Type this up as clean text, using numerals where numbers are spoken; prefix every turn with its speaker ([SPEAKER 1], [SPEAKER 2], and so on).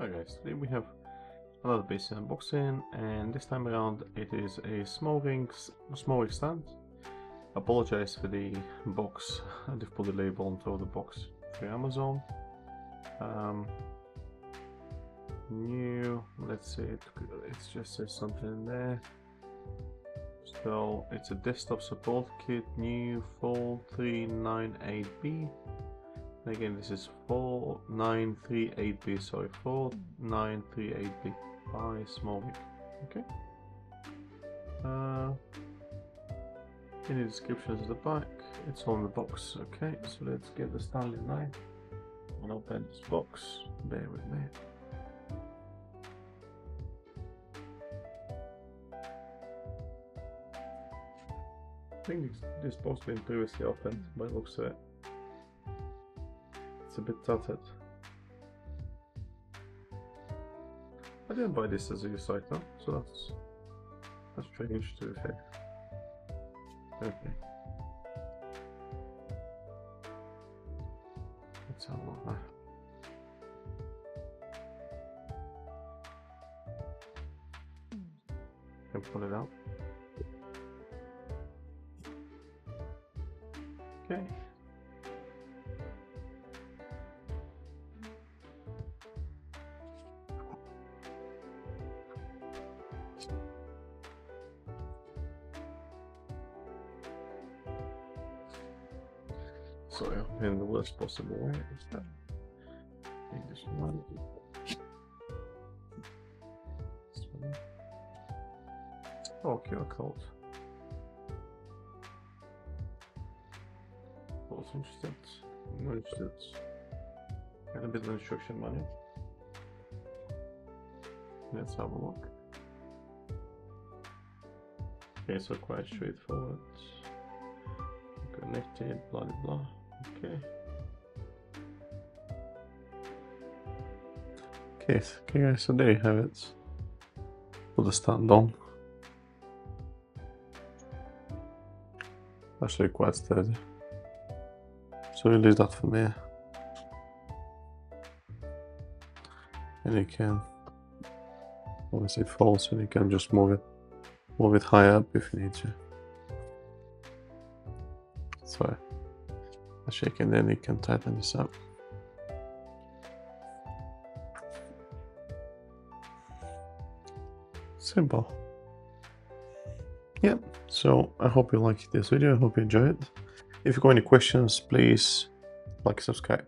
[SPEAKER 1] Hi guys, today we have another basic unboxing, and this time around it is a SmallRig stand. Apologize for the box. They've put the label on top of the box for Amazon. New, let's see, it just says something in there. So it's a desktop support kit, new 4398B. Again, this is 4938B, sorry, 4938B by SmallRig. Okay. Any descriptions at the back, it's on the box. Okay, so let's get the stand in line and open this box. Bear with me. I think this box has been previously opened by the looks of it. It's a bit tattered. I didn't buy this as a used item, so that's strange to be fair. Okay. Let's have a look there. Can pull it out. Okay. Sorry, I'm in the worst possible way. Is that English one? Oh, QR code. Was interested. No interested. And a bit of instruction manual. Let's have a look. Okay, so quite straightforward. Connected, blah blah blah. Okay. Okay, guys, so there you have it. Put the stand on. Actually quite sturdy. So you leave that for me. And you can obviously it falls and you can just move it high up if you need to. So I shake and then you can tighten this up. Simple. Yeah, so I hope you liked this video, I hope you enjoyed it. If you've got any questions, please like, subscribe.